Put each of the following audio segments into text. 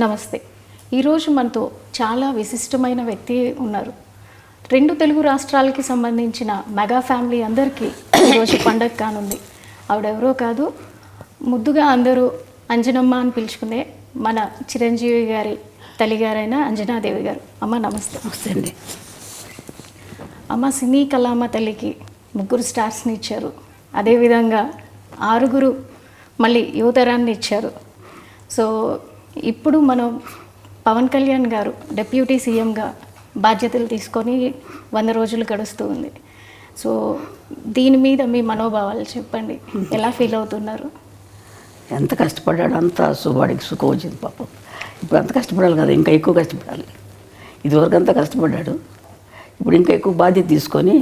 నమస్తే. ఈరోజు మనతో చాలా విశిష్టమైన వ్యక్తి ఉన్నారు. 2 తెలుగు రాష్ట్రాలకి సంబంధించిన మెగా ఫ్యామిలీ అందరికీ ఈరోజు పండగ కానుంది. ఆవిడెవరో కాదు, ముద్దుగా అందరూ అంజనమ్మ అని పిలుచుకునే మన చిరంజీవి గారి తల్లిగారైన అంజనాదేవి గారు. అమ్మ నమస్తే. నమస్తే అండి. అమ్మ సినీ కళామ తల్లికి 3 స్టార్స్ని ఇచ్చారు. అదేవిధంగా 6 మళ్ళీ యువతరాన్ని ఇచ్చారు. సో ఇప్పుడు మనం పవన్ కళ్యాణ్ గారు డిప్యూటీ సీఎంగా బాధ్యతలు తీసుకొని 100 రోజులు గడుస్తూ ఉంది. సో దీని మీద మీ మనోభావాలు చెప్పండి. ఎలా ఫీల్ అవుతున్నారు? ఎంత కష్టపడ్డాడు అంత వాడికి సుఖం వచ్చింది పాపం. ఇప్పుడు అంత కష్టపడాలి కదా, ఇంకా ఎక్కువ కష్టపడాలి. ఇదివరకు అంతా కష్టపడ్డాడు, ఇప్పుడు ఇంకా ఎక్కువ బాధ్యత తీసుకొని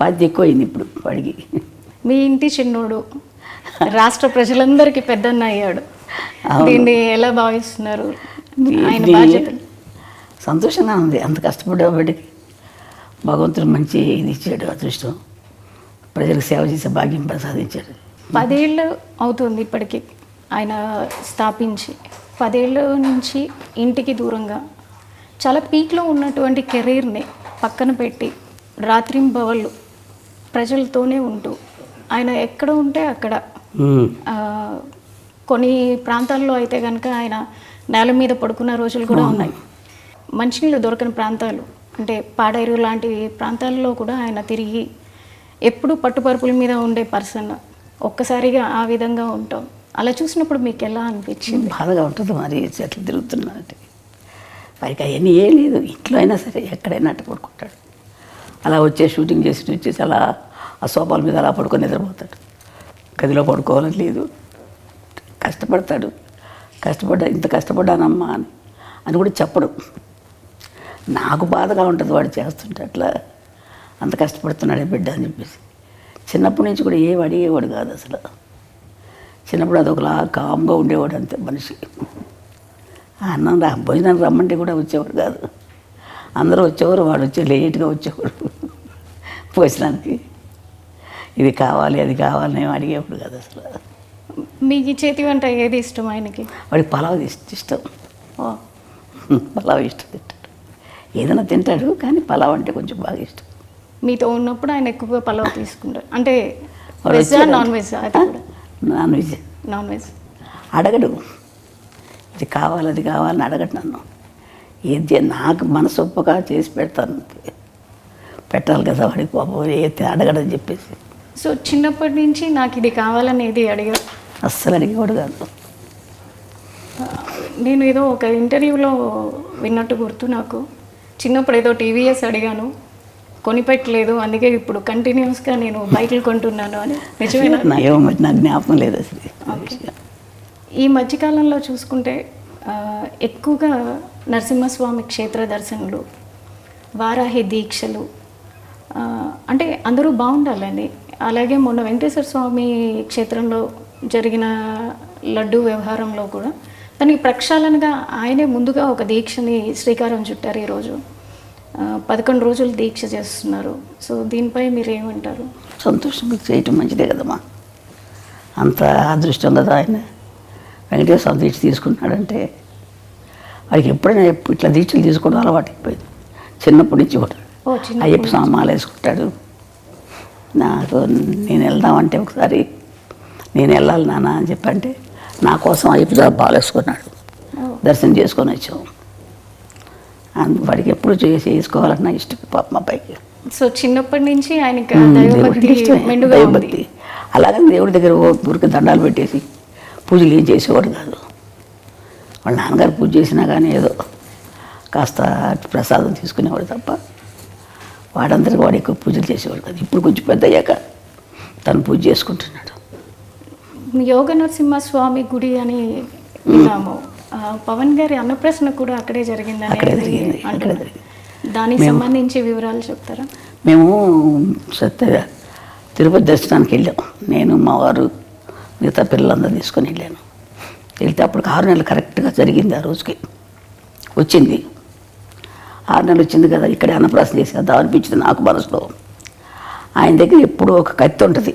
బాధ్యత ఎక్కువ అయింది ఇప్పుడు వాడికి. మీ ఇంటి చిన్నోడు రాష్ట్ర ప్రజలందరికీ పెద్దన్న అయ్యాడు. దీన్ని ఎలా భావిస్తున్నారు? ఆయన బాధ్యతలు సంతోషంగా ఉంది. అంత కష్టపడేవాడికి భగవంతుడు మంచి ఇది ఇచ్చాడు, అదృష్టం. ప్రజలకు సేవ చేసే భాగ్యం ప్రసాదించాడు. 10 ఏళ్ళు అవుతుంది ఇప్పటికి ఆయన స్థాపించి. 10 ఏళ్ళ నుంచి ఇంటికి దూరంగా చాలా పీక్లో ఉన్నటువంటి కెరీర్ని పక్కన పెట్టి రాత్రింబవళ్ళు ప్రజలతోనే ఉంటూ ఆయన ఎక్కడ ఉంటే అక్కడ, కొన్ని ప్రాంతాల్లో అయితే కనుక ఆయన నేల మీద పడుకున్న రోజులు కూడా ఉన్నాయి. మంచినీళ్ళు దొరకని ప్రాంతాలు అంటే పాడేరు లాంటి ప్రాంతాల్లో కూడా ఆయన తిరిగి ఎప్పుడు పట్టుపరుపుల మీద ఉండే పర్సన్. ఒక్కసారిగా ఆ విధంగా ఉంటాం. అలా చూసినప్పుడు మీకు ఎలా అనిపించింది? బాధగా ఉంటుంది. మరి చెట్లు తిరుగుతున్నారంటే వారికి అవన్నీ ఏం లేదు. ఇంట్లో అయినా సరే ఎక్కడైనా అట్ట పడుకుంటాడు. అలా షూటింగ్ వచ్చేసి అలా ఆ సోఫాల మీద అలా పడుకొని నిద్రపోతాడు. గదిలో పడుకోవాలని లేదు. కష్టపడతాడు. ఇంత కష్టపడ్డానమ్మా అని కూడా చెప్పడు. నాకు బాధగా ఉంటుంది వాడు చేస్తుంటే, అట్లా అంత కష్టపడుతున్నాడే బిడ్డ అని చెప్పేసి. చిన్నప్పటి నుంచి కూడా ఏం అడిగేవాడు కాదు అసలు. చిన్నప్పుడు అదొకలా కామ్గా ఉండేవాడు అంతే మనిషి. అన్నం భోజనానికి రమ్మంటే కూడా వచ్చేవాడు కాదు. అందరూ వచ్చేవారు, వాడు లేట్గా వచ్చేవాడు భోజనానికి. ఇది కావాలి అది కావాలి నేను అడిగేవాడు కాదు అసలు. మీకు చేతి వంట ఏది ఇష్టం ఆయనకి? వాడికి పలావ్ ఇష్టం. పలావ్ ఇష్టం తింటాడు. ఏదైనా తింటాడు కానీ పలావ్ అంటే కొంచెం బాగా ఇష్టం. మీతో ఉన్నప్పుడు ఆయన ఎక్కువగా పలావ్ తీసుకుంటారు అంటే వెజ్ నాన్ వెజ్? అది కూడా నాన్ వెజ్. నాన్ వెజ్ అడగడు. ఇది కావాలి అది కావాలని అడగడు నన్ను. ఏది నాకు మనసు ఒప్పగా చేసి పెడతాను. పెట్టాలి కదా వాడికి పాపం, ఏది అడగడని చెప్పేసి. సో చిన్నప్పటి నుంచి నాకు ఇది కావాలని ఏది అడిగారు? అస్సలు అడిగేవాడు కాదు. నేను ఏదో ఒక ఇంటర్వ్యూలో విన్నట్టు గుర్తు నాకు. చిన్నప్పుడు ఏదో టీవీఎస్ అడిగాను, కొనిపెట్టలేదు, అందుకే ఇప్పుడు కంటిన్యూస్గా నేను బైకులు కొంటున్నాను అని. నిజమేనా? నాకు జ్ఞాపకం లేదు అసలు. ఈ మధ్యకాలంలో చూసుకుంటే ఎక్కువగా నరసింహస్వామి క్షేత్ర దర్శనలు, వారాహి దీక్షలు, అంటే అందరూ బాగుండాలని. అలాగే మొన్న వెంకటేశ్వర స్వామి క్షేత్రంలో జరిగిన లడ్డు వ్యవహారంలో కూడా దానికి ప్రక్షాళనగా ఆయనే ముందుగా ఒక దీక్షని శ్రీకారం చుట్టారు. ఈరోజు 11 రోజులు దీక్ష చేస్తున్నారు. సో దీనిపై మీరు ఏమంటారు? సంతోషం, మీకు చేయటం మంచిదే కదమ్మా. అంత అదృష్టం కదా ఆయన. వెంకటేశ్వర స్వామి దీక్ష తీసుకుంటున్నాడంటే వాడికి ఎప్పుడైనా ఇట్లా దీక్షలు తీసుకోవడం అలవాటు అయిపోయింది చిన్నప్పటి నుంచి కూడా. అయ్యప్ప స్వామి మాల వేసుకుంటాడు. నాకు నేను వెళ్దామంటే ఒకసారి నేను వెళ్ళాలి నాన్న అని చెప్పంటే నా కోసం అయ్యప్ప స్వామి మాల వేసుకున్నాడు. దర్శనం చేసుకొని వచ్చాము. వాడికి ఎప్పుడు చేసుకోవాలన్నా ఇష్టం పాపం అబ్బాయికి. సో చిన్నప్పటి నుంచి ఆయనకి దైవభక్తి. అలాగని దేవుడి దగ్గర ఊరికి దండాలు పెట్టేసి పూజలు ఏం చేసేవాడు కాదు. వాళ్ళ నాన్నగారు పూజ చేసినా కానీ ఏదో కాస్త ప్రసాదం తీసుకునేవాడు తప్ప వాడందరికీ వాడు ఎక్కువ పూజలు చేసేవాడు కాదు. ఇప్పుడు కొంచెం పెద్ద అయ్యాక తను పూజ చేసుకుంటున్నాడు. యోగ నరసింహస్వామి గుడి అని విన్నాము. పవన్ గారి అన్నప్రసన్న కూడా అక్కడే జరిగింది. అక్కడే జరిగింది. దానికి సంబంధించి వివరాలు చెప్తారా? మేము తిరుపతి దర్శనానికి వెళ్ళాం. నేను మా వారు మిగతా పిల్లలందరూ తీసుకొని వెళ్ళాను. వెళ్తే అప్పుడు 6 నెలలు కరెక్ట్గా జరిగింది. ఆ రోజుకి వచ్చింది. 6 నెలలు వచ్చింది కదా, ఇక్కడే అన్నప్రాసన చేసేద్దాం అనిపించింది నాకు మనసులో. ఆయన దగ్గర ఎప్పుడూ ఒక కత్తి ఉంటుంది.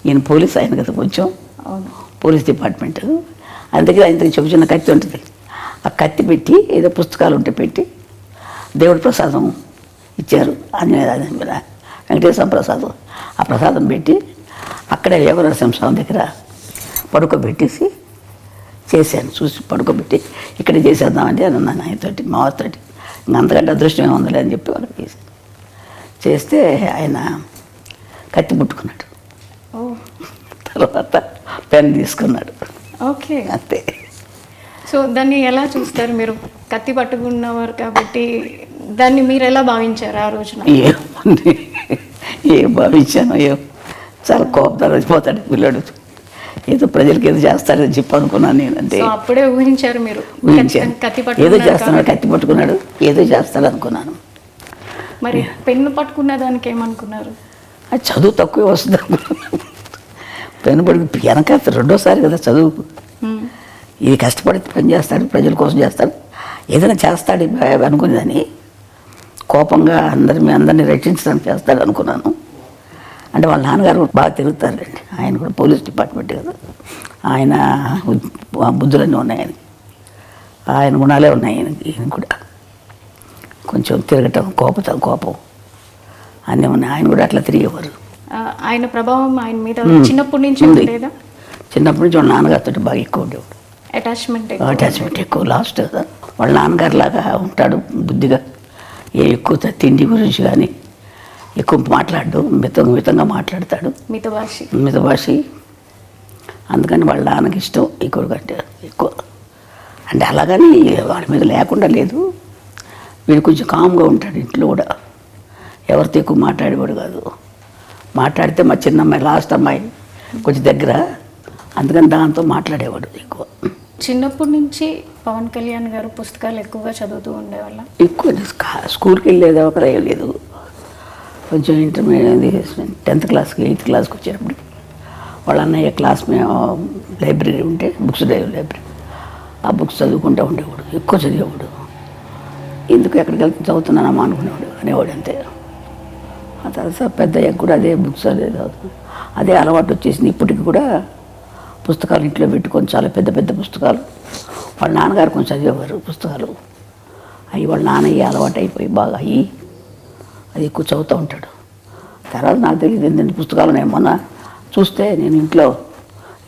ఈయన పోలీస్ ఆయన కదా, కొంచెం పోలీస్ డిపార్ట్మెంట్. అందుకే ఆయన చిన్న కత్తి ఉంటుంది, ఆ కత్తి పెట్టి ఏదో పుస్తకాలు ఉంటే పెట్టి దేవుడి ప్రసాదం ఇచ్చారు వెంకటేశ్వర ప్రసాదం. ఆ ప్రసాదం పెట్టి అక్కడే యోగ నరసింహస్వామి దగ్గర పడుకోబెట్టేసి చేశాను. చూసి పడుకోబెట్టి ఇక్కడే చేసేద్దామంటే అన్నాను ఆయనతోటి, మా వారితోటి. అంతకంటే అదృష్టం ఏముందిలే అని చెప్పి వాళ్ళకి చేశాను. చేస్తే ఆయన కత్తి పుట్టుకున్నాడు. తర్వాత పెన్ తీసుకున్నాడు. ఓకే, అంతే. సో దాన్ని ఎలా చూస్తారు మీరు? కత్తి పట్టుకున్నవారు కాబట్టి దాన్ని మీరు ఎలా భావించారు ఆ రోజున? ఏముంది, ఏం భావించాను, చాలా కోపం వచ్చిపోతాడు పిల్లడు, ఏదో ప్రజలకి ఏదో చేస్తాడని చెప్పి అనుకున్నాను నేను. అంటే అప్పుడే ఊహించారు మీరు? ఊహించాను, కత్తి ఏదో చేస్తున్నాడు, కత్తి పట్టుకున్నాడు, ఏదో చేస్తాడు అనుకున్నాను. మరి పెన్ను పట్టుకున్న దానికి ఏమనుకున్నారు? అది చదువు తక్కువే వస్తుంది అనుకున్నాను. పెన్ను పట్టుకు వెనక రెండోసారి కదా చదువు. ఇది కష్టపడి పని చేస్తాడు, ప్రజల కోసం చేస్తాడు, ఏదైనా చేస్తాడు అనుకునేదని. కోపంగా అందరినీ రక్షించడానికి చేస్తాడు అనుకున్నాను. అంటే వాళ్ళ నాన్నగారు బాగా తిరుగుతారండి, ఆయన కూడా పోలీస్ డిపార్ట్మెంట్ కదా, ఆయన బుద్ధులన్నీ ఉన్నాయి ఆయనకి, ఆయన గుణాలే ఉన్నాయి ఈయన కూడా. కొంచెం తిరగటం, కోపం అన్నీ ఉన్నాయి. ఆయన కూడా అట్లా తిరిగేవారు. ఆయన ప్రభావం ఆయన మీద చిన్నప్పటి నుంచి ఉండేదా? చిన్నప్పటి నుంచి వాళ్ళ నాన్నగారితో బాగా ఎక్కువ ఉండేవాడు. అటాచ్మెంట్ ఎక్కువ. లాస్ట్ కదా వాళ్ళ నాన్నగారు లాగా ఉంటాడు, బుద్ధిగా. ఎక్కువ తిండి గురించి కానీ ఎక్కువ మాట్లాడు, మితంగా మాట్లాడతాడు, మితభాషి. అందుకని వాళ్ళ నాన్నకి ఇష్టం ఎక్కువ కంటే ఎక్కువ. అంటే అలాగని వాడి మీద లేకుండా లేదు, వీడు కొంచెం కామ్గా ఉంటాడు ఇంట్లో కూడా, ఎవరితో ఎక్కువ మాట్లాడేవాడు కాదు. మాట్లాడితే మా చిన్న అమ్మాయి, లాస్ట్ అమ్మాయి కొంచెం దగ్గర, అందుకని దాంతో మాట్లాడేవాడు ఎక్కువ. చిన్నప్పటి నుంచి పవన్ కళ్యాణ్ గారు పుస్తకాలు ఎక్కువగా చదువుతూ ఉండేవాళ్ళ? ఎక్కువ స్కూల్కి వెళ్ళేది ఒక లేదు, కొంచెం ఇంటర్మీడియట్ 10th క్లాస్కి 8th క్లాస్కి వచ్చేటప్పుడు వాళ్ళ అన్నయ్య క్లాస్ మేము లైబ్రరీ ఉంటే బుక్స్ లైబ్రరీ, ఆ బుక్స్ చదువుకుంటూ ఉండేవాడు, ఎక్కువ చదివేవాడు. ఎందుకు ఎక్కడికి వెళ్తే చదువుతున్నానమ్మా అనుకునేవాడు, అనేవాడు అంతే. ఆ తర్వాత పెద్దయ్యాక కూడా అదే బుక్స్ అదే అలవాటు వచ్చేసింది. ఇప్పటికి కూడా పుస్తకాలు ఇంట్లో పెట్టుకొని చాలా పెద్ద పుస్తకాలు, వాళ్ళ నాన్నగారు కొంచెం చదివేవారు పుస్తకాలు, అవి వాళ్ళ నాన్నయ్య అలవాటు అయిపోయి బాగా అయ్యి అది ఎక్కువ చదువుతూ ఉంటాడు. తర్వాత నాకు తెలియదు ఎన్ని పుస్తకాలు ఉన్నాయి. మొన్న చూస్తే నేను ఇంట్లో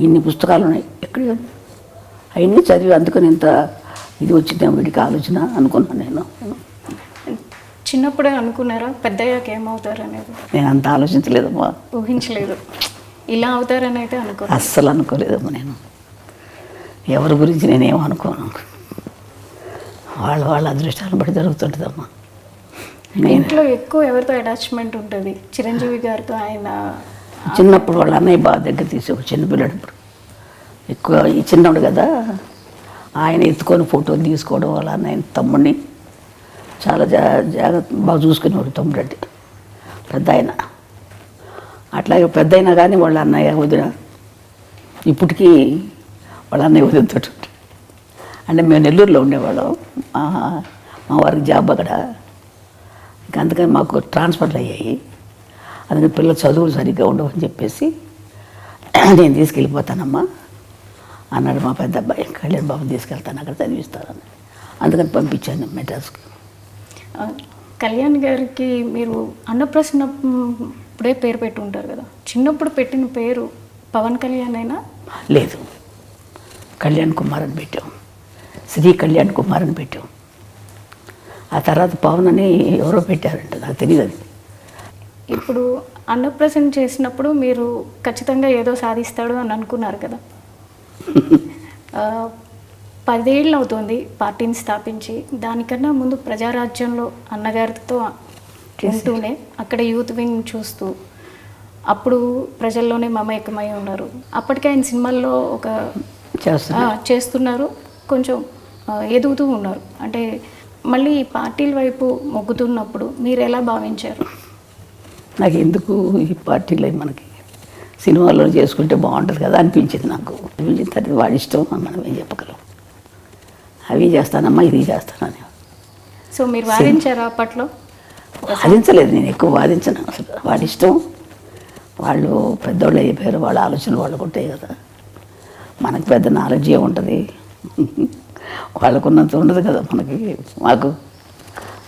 ఇన్ని పుస్తకాలు ఉన్నాయి, ఎక్కడ అవన్నీ చదివి అందుకని ఇంత ఇది వచ్చిందేమో వీడికి ఆలోచన అనుకున్నాను నేను. చిన్నప్పుడే అనుకున్నారా పెద్దయ్యాక ఏమవుతారు అనేది? నేను అంత ఆలోచించలేదమ్మా, ఊహించలేదు ఇలా అవుతారని అయితే అస్సలు అనుకోలేదమ్మా. నేను ఎవరి గురించి నేనేమో అనుకోను, వాళ్ళ అదృష్టాలను బట్టి జరుగుతుంటుందమ్మా. ఇంట్లో ఎక్కువ ఎవరితో అటాచ్మెంట్ ఉంటుంది? చిరంజీవి గారితో. ఆయన చిన్నప్పుడు వాళ్ళ అన్నయ్య బాగా దగ్గర తీసేవాడు, చిన్నపిల్లడప్పుడు ఎక్కువ. ఈ చిన్నవాడు కదా, ఆయన ఎత్తుకొని ఫోటోలు తీసుకోవడం, వాళ్ళ అన్నయ్య తమ్ముడిని చాలా జాగ్రత్త బాగా చూసుకునేవాడు. తమ్ముడు అంటే పెద్ద ఆయన, అట్లాగే పెద్ద అయినా కానీ వాళ్ళ అన్నయ్య వదిన ఇప్పటికీ వాళ్ళ అన్నయ్య వదినతో. అంటే మేము నెల్లూరులో ఉండేవాళ్ళం, మా వారికి జాబ్ అక్కడ. ఇంకా అందుకని మాకు ట్రాన్స్ఫర్లు అయ్యాయి. అందుకని పిల్లలు చదువులు సరిగ్గా ఉండవని చెప్పేసి నేను తీసుకెళ్ళిపోతానమ్మా అన్నాడు మా పెద్ద అబ్బాయి. కళ్యాణ్ బాబు తీసుకెళ్తాను, అక్కడ చదివిస్తానని. అందుకని పంపించాను మెడ్రాస్కి. కళ్యాణ్ గారికి మీరు అన్నప్రసన్న ఇప్పుడే పేరు పెట్టి ఉంటారు కదా, చిన్నప్పుడు పెట్టిన పేరు పవన్ కళ్యాణ్ అయినా? లేదు, కళ్యాణ్ కుమార్ అని పెట్టాం, శ్రీ కళ్యాణ్ కుమార్ అని పెట్టాం. ఆ తర్వాత పవన్ అని ఎవరో పెట్టారంట, నాకు తెలియదు అది. ఇప్పుడు అన్నప్రసన్న చేసినప్పుడు మీరు ఖచ్చితంగా ఏదో సాధిస్తాడు అని అనుకున్నారు కదా. 10 ఏళ్ళు అవుతుంది పార్టీని స్థాపించి. దానికన్నా ముందు ప్రజారాజ్యంలో అన్నగారితో ఉంటూనే అక్కడ యూత్ వింగ్ చూస్తూ అప్పుడు ప్రజల్లోనే మమేకమై ఉన్నారు. అప్పటికే ఆయన సినిమాల్లో ఒక చేస్తున్నారు, కొంచెం ఎదుగుతూ ఉన్నారు. అంటే మళ్ళీ పార్టీల వైపు మొగ్గుతున్నప్పుడు మీరు ఎలా భావించారు? నాకు ఎందుకు ఈ పార్టీలో మనకి సినిమాల్లో చేసుకుంటే బాగుంటుంది కదా అనిపించింది నాకు. అనిపించిన తర్వాత వాడి ఇష్టం, మనం ఏం చెప్పగలం. అవి చేస్తానమ్మా, ఇది చేస్తానని. సో మీరు వాదించారా అప్పట్లో? వాదించలేదు, నేను ఎక్కువ వాదించను అసలు. వాడి ఇష్టం, వాళ్ళు పెద్దవాళ్ళు అయిపోయారు, వాళ్ళ ఆలోచనలు వాళ్ళకు ఉంటాయి కదా. మనకు పెద్ద నాలెడ్జ్ ఏముంటుంది, వాళ్ళకున్నంత ఉండదు కదా మనకి మాకు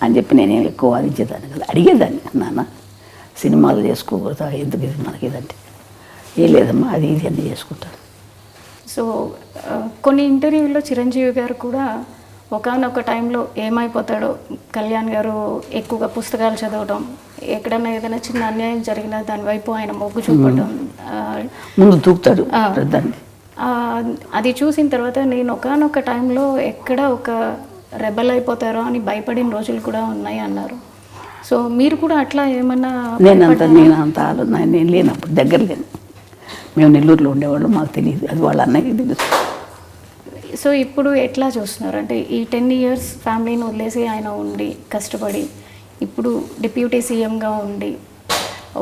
అని చెప్పి నేనేం ఎక్కువ వాదించేదాన్ని కదా. అడిగేదాన్ని, నాన్న సినిమాలు చేసుకోకూడదా, ఎందుకు ఇది మనకి ఇదంటే, ఏం లేదమ్మా అది ఇది అన్నీ చేసుకుంటాను. సో కొన్ని ఇంటర్వ్యూల్లో చిరంజీవి గారు కూడా ఒకానొక టైంలో ఏమైపోతాడో, కళ్యాణ్ గారు ఎక్కువగా పుస్తకాలు చదవడం, ఎక్కడన్నా ఏదైనా చిన్న అన్యాయం జరిగినా దాని వైపు ఆయన మొగ్గు చూపడం, ముందు తూపుతాడు దాన్ని. అది చూసిన తర్వాత నేను ఒకానొక టైంలో ఎక్కడ ఒక రెబల్ అయిపోతారో అని భయపడిన రోజులు కూడా ఉన్నాయి అన్నారు. సో మీరు కూడా అట్లా ఏమన్నా? నేను లేనప్పుడు దగ్గర లేను, మేము నెల్లూరులో ఉండేవాళ్ళు, మాకు తెలియదు, అది వాళ్ళ అన్నయ్యకి తెలుసు. సో ఇప్పుడు ఎట్లా చూస్తున్నారు అంటే ఈ 10 years ఫ్యామిలీని వదిలేసి ఆయన ఉండి కష్టపడి ఇప్పుడు డిప్యూటీ సీఎంగా ఉండి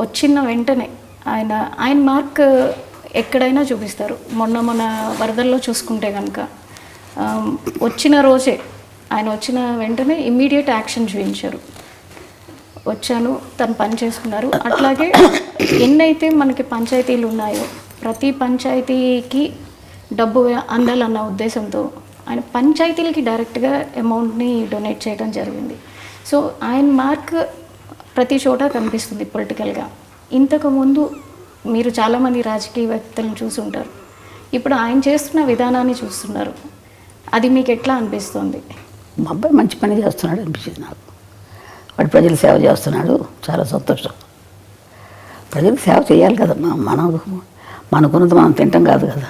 వచ్చిన వెంటనే ఆయన మార్క్ ఎక్కడైనా చూపిస్తారు. మొన్న వరదల్లో చూసుకుంటే కనుక వచ్చిన రోజే ఆయన వచ్చిన వెంటనే ఇమ్మీడియట్ యాక్షన్ చూపించారు. వచ్చాను, తను పని చేసుకున్నారు. అట్లాగే ఎన్నైతే మనకి పంచాయతీలు ఉన్నాయో ప్రతి పంచాయతీకి డబ్బు అందాలన్న ఉద్దేశంతో ఆయన పంచాయతీలకి డైరెక్ట్గా అమౌంట్ని డొనేట్ చేయడం జరిగింది. సో ఆయన మార్క్ ప్రతి చోట కనిపిస్తుంది పొలిటికల్గా. ఇంతకుముందు మీరు చాలామంది రాజకీయవేత్తలను చూసుంటారు, ఇప్పుడు ఆయన చేస్తున్న విధానాన్ని చూస్తున్నారు, అది మీకు ఎట్లా అనిపిస్తుంది? మా అబ్బాయి మంచి పని చేస్తున్నాడు అనిపించింది నాకు. వాడు ప్రజలు సేవ చేస్తున్నాడు, చాలా సంతోషం. ప్రజలకు సేవ చేయాలి కదమ్మా, మనకున్నది మనం తింటాం కాదు కదా,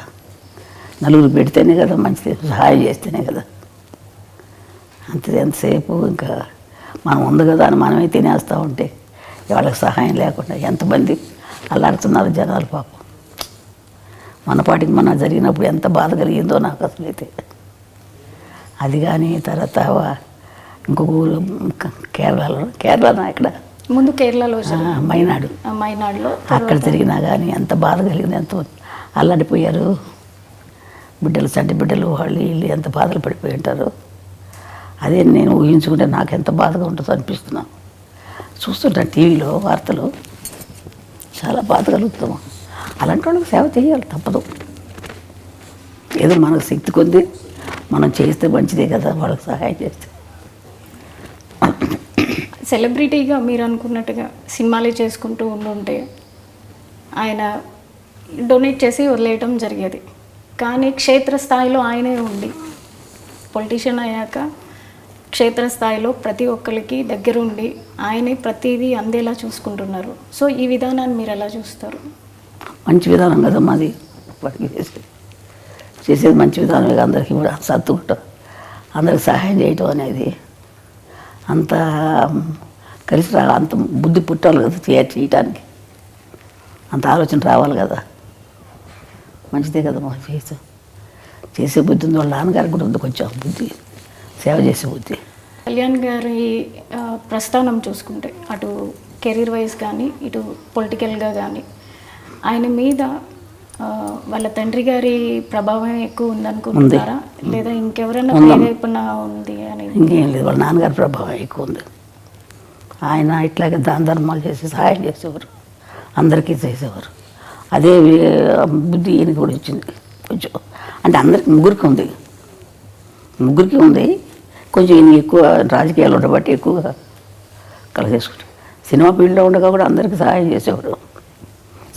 నలుగురు పెడితేనే కదా మంచిది, సహాయం చేస్తేనే కదా. అంతే, ఎంతసేపు ఇంకా మనం ఉంది కదా అని మనమే తినేస్తూ ఉంటే వాళ్ళకి సహాయం లేకుండా ఎంతమంది అల్లాడుతున్నారు జనాలు పాపం. మన పాటికి మన జరిగినప్పుడు ఎంత బాధ కలిగిందో నాకు అసలైతే. అది కానీ తర్వాత ఇంకొక ఊరు కేరళలో ఇక్కడ ముందు కేరళలో మైనాడులో అక్కడ జరిగినా కానీ ఎంత బాధ కలిగింది, ఎంతో అల్లాడిపోయారు బిడ్డలు, చంటి బిడ్డలు, వాళ్ళు వీళ్ళు ఎంత బాధలు పడిపోయి ఉంటారు. అదే నేను ఊహించుకుంటే నాకు ఎంత బాధగా ఉంటుందో అనిపిస్తున్నాను. చూస్తుంటాను టీవీలో వార్తలు, చాలా బాధ కలుగుతాము. అలాంటి వాళ్ళకి సేవ చేయాలి, తప్పదు. ఏదో మనకు శక్తి కొద్ది మనం చేస్తే మంచిదే కదా, వాళ్ళకి సహాయం చేస్తే. సెలబ్రిటీగా మీరు అనుకున్నట్టుగా సినిమాలే చేసుకుంటూ ఉండుంటే ఆయన డొనేట్ చేసి వదిలేయటం జరిగేది. కానీ క్షేత్రస్థాయిలో ఆయనే ఉండి పొలిటీషియన్ అయ్యాక క్షేత్రస్థాయిలో ప్రతి ఒక్కరికి దగ్గరుండి ఆయనే ప్రతిదీ అందేలా చూసుకుంటున్నారు. సో ఈ విధానాన్ని మీరు ఎలా చూస్తారు? మంచి విధానం కదా మాది, వాటికి చేసేది మంచి విధానమే. అందరికీ కూడా సర్దుకుంటాం, అందరికి సహాయం చేయటం అనేది అంత కలిసి రావాలి, అంత బుద్ధి పుట్టాలి కదా చేయటానికి, అంత ఆలోచన రావాలి కదా. మంచిదే కదా మాకు చేసే బుద్ధి ఉంది. వాళ్ళ నాన్నగారికి కూడా ఉంది కొంచెం బుద్ధి, సేవ చేసే బుద్ధి. కళ్యాణ్ గారి ప్రస్థానం చూసుకుంటే అటు కెరీర్ వైజ్ కానీ ఇటు పొలిటికల్గా కానీ ఆయన మీద వాళ్ళ తండ్రి గారి ప్రభావం ఎక్కువ ఉందనుకుంటున్నారా, లేదా ఇంకెవరైనా ప్రేరేపణ ఉంది అని? ఇంకేం లేదు, వాళ్ళ నాన్నగారి ప్రభావం ఎక్కువ ఉంది. ఆయన ఇట్లాగే దాన ధర్మాలు చేసి సహాయం చేసేవారు, అందరికీ చేసేవారు. అదే బుద్ధి ఈయనకి కూడా వచ్చింది కొంచెం. అంటే అందరికి ముగ్గురికి ఉంది కొంచెం. ఈయన ఎక్కువ రాజకీయాలు ఉండబట్టి ఎక్కువగా కలిసేసుకుంటారు. సినిమా ఫీల్డ్లో ఉండగా కూడా అందరికీ సహాయం చేసేవారు,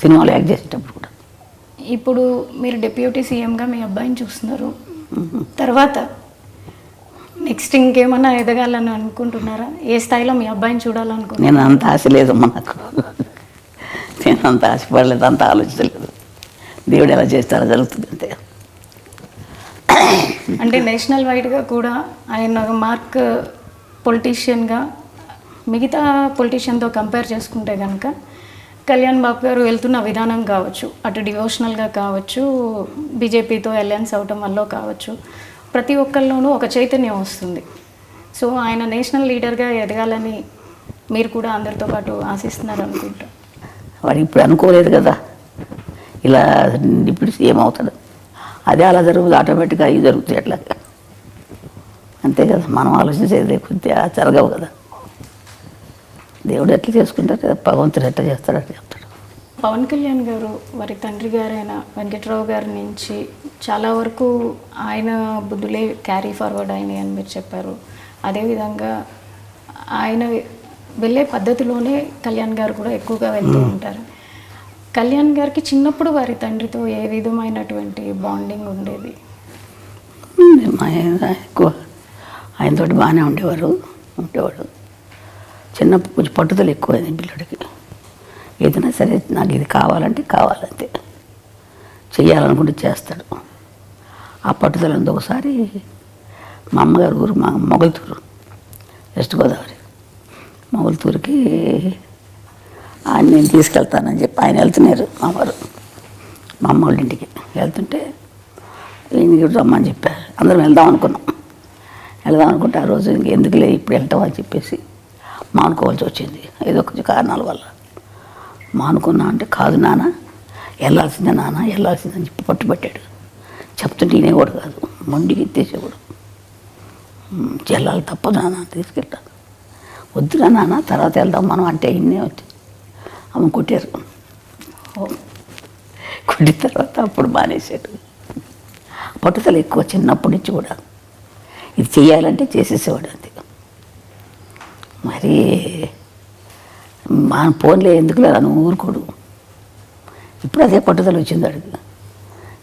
సినిమాలు యాక్ట్ చేసేటప్పుడు కూడా. ఇప్పుడు మీరు డిప్యూటీ సీఎంగా మీ అబ్బాయిని చూస్తున్నారు, తర్వాత నెక్స్ట్ ఇంకేమన్నా ఎదగాలని అనుకుంటున్నారా? ఏ స్థాయిలో మీ అబ్బాయిని చూడాలనుకుంటున్నారు? నేను అంత ఆశ లేదమ్మా నాకు, నేను అంత ఆశపడలేదు, అంత ఆలోచించలేదు. దేవుడు ఎలా చేస్తారో జరుగుతుంది అంతే. అంటే నేషనల్ వైడ్గా కూడా ఆయన మార్క్ పొలిటీషియన్గా మిగతా పొలిటీషియన్తో కంపేర్ చేసుకుంటే కనుక కళ్యాణ్ బాబు గారు వెళ్తున్న విధానం కావచ్చు, అటు డివోషనల్గా కావచ్చు, బీజేపీతో అలయన్స్ అవటం వల్ల కావచ్చు, ప్రతి ఒక్కరిలోనూ ఒక చైతన్యం వస్తుంది. సో ఆయన నేషనల్ లీడర్గా ఎదగాలని మీరు కూడా అందరితో పాటు ఆశిస్తున్నారు అనుకుంటా. వాడు ఇప్పుడు అనుకోలేదు కదా ఇలా ఇప్పుడు సీఎం అవుతాడు, అదే అలా జరుగుతుంది, ఆటోమేటిక్గా అవి జరుగుతాయి అట్లా. అంతే కదా, మనం ఆలోచించేది కొద్దిగా జరగవు కదా. దేవుడు ఎట్లా చేసుకుంటారు, భగవంతుడు ఎట్లా చేస్తాడు అట్లా చెప్తాడు. పవన్ కళ్యాణ్ గారు వారి తండ్రి గారైన వెంకట్రావు గారి నుంచి చాలా వరకు ఆయన బుద్ధులే క్యారీ ఫార్వర్డ్ అయినాయి అని మీరు చెప్పారు. అదేవిధంగా ఆయన వెళ్ళే పద్ధతిలోనే కళ్యాణ్ గారు కూడా ఎక్కువగా వెళ్తూ ఉంటారు. కళ్యాణ్ గారికి చిన్నప్పుడు వారి తండ్రితో ఏ విధమైనటువంటి బాండింగ్ ఉండేది? ఎక్కువ ఆయనతోటి బాగానే ఉండేవాడు. చిన్నప్పుడు కొంచెం పట్టుదల ఎక్కువ పిల్లడికి. ఏదైనా సరే నాకు ఇది కావాలంటే కావాలంతే, చెయ్యాలనుకుంటే చేస్తాడు. ఆ పట్టుదల ఉంది. ఒకసారి మా అమ్మగారు ఊరు మా మొగల్తూరు, వెస్ట్ గోదావరి, మొగల్తూరుకి ఆయన నేను తీసుకెళ్తానని చెప్పి ఆయన వెళ్తున్నారు. మా అమ్మ వాళ్ళ ఇంటికి వెళ్తుంటే ఈయన రమ్మని చెప్పారు. అందరం వెళ్దాం అనుకుంటే ఆ రోజు ఎందుకులే ఇప్పుడు వెళ్తాం అని చెప్పేసి మానుకోవాల్సి వచ్చింది. ఏదో కొంచెం కారణాల వల్ల మానుకున్నా. అంటే కాదు నాన్న, వెళ్ళాల్సిందని చెప్పి పట్టుబట్టాడు. చెప్తుంటే ఈయనేవాడు కాదు, మొండికి ఎత్తేసేవాడు. వెళ్ళాలి, తప్పదు నాన్న, తీసుకెళ్తాను. వద్దురా నాన్న, తర్వాత వెళ్దాం మనం అంటే ఇన్నే వచ్చి అమ్మ కొట్టారు. కొట్టిన తర్వాత అప్పుడు మానేశాడు. పట్టుదల ఎక్కువ చిన్నప్పటి నుంచి కూడా. ఇది చెయ్యాలంటే చేసేసేవాడు అంతే. మరి మా ఫోన్లే ఎందుకులే అని ఊరుకోడు. ఇప్పుడు అదే పట్టుదల వచ్చింది అడిగి.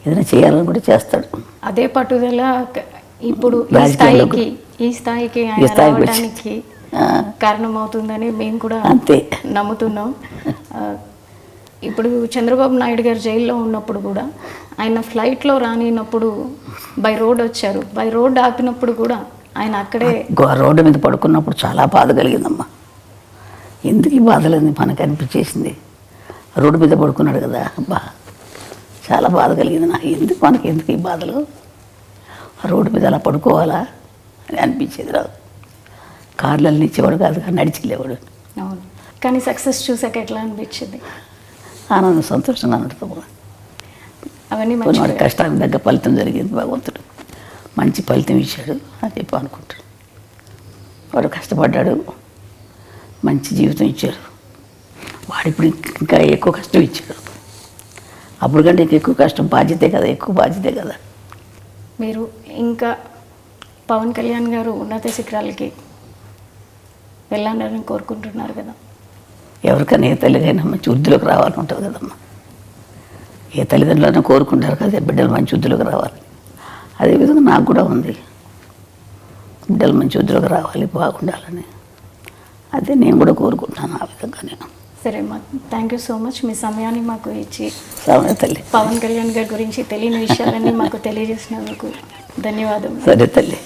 ఏదైనా చేయాలని కూడా చేస్తాడు. అదే పట్టుదల ఇప్పుడు ఈ స్థాయికి ఆయన రావడానికి కారణమవుతుందని మేము కూడా అంతే నమ్ముతున్నాం. ఇప్పుడు చంద్రబాబు నాయుడు గారు జైల్లో ఉన్నప్పుడు కూడా ఆయన ఫ్లైట్లో రానినప్పుడు బై రోడ్ వచ్చారు. బై రోడ్ ఆపినప్పుడు కూడా ఆయన అక్కడే రోడ్డు మీద పడుకున్నప్పుడు చాలా బాధ కలిగిందమ్మా. ఎందుకు ఈ బాధలేని మనకు అనిపించేసింది. రోడ్డు మీద పడుకున్నాడు కదా, అబ్బా చాలా బాధ కలిగింది నాకు. ఎందుకు ఈ బాధలు, రోడ్డు మీద అలా పడుకోవాలా అని అనిపించేది. రాదు కార్లలో ఇచ్చేవాడు కాదు, నడిచి వెళ్ళేవాడు. అవును. కానీ సక్సెస్ చూసాక ఎట్లా అనిపించింది? ఆనందం, సంతోషంగా ఉంటుంది. అవన్నీ వాడి కష్టానికి తగ్గ ఫలితం జరిగింది. భగవంతుడు మంచి ఫలితం ఇచ్చాడు అని చెప్పి అనుకుంటాడు. వాడు కష్టపడ్డాడు, మంచి జీవితం ఇచ్చారు. వాడు ఇప్పుడు ఇంకా ఎక్కువ కష్టం ఇచ్చాడు. అప్పుడు కంటే ఎక్కువ కష్టం, బాధ్యతే కదా, ఎక్కువ బాధ్యతే కదా. మీరు ఇంకా పవన్ కళ్యాణ్ గారు ఉన్నత శిఖరాలకి వెళ్ళాలని కోరుకుంటున్నారు కదా. ఎవరికైనా ఏ తల్లికైనా మంచి వృద్ధిలోకి రావాలని ఉంటుంది కదమ్మా. ఏ తల్లిదండ్రులైనా కోరుకుంటారు కదా బిడ్డలు మంచి వృద్ధిలోకి రావాలి. అదేవిధంగా నాకు కూడా ఉంది, బిడ్డలు మంచి వృద్ధిలోకి రావాలి, బాగుండాలని. అదే నేను కూడా కోరుకుంటున్నాను ఆ విధంగానే. సరే అమ్మా, థ్యాంక్ యూ సో మచ్. మీ సమయాన్ని మాకు ఇచ్చి తల్లి పవన్ కళ్యాణ్ గారి గురించి తెలియని విషయాలన్నీ మాకు తెలియజేసినందుకు ధన్యవాదాలు. సరే తల్లి.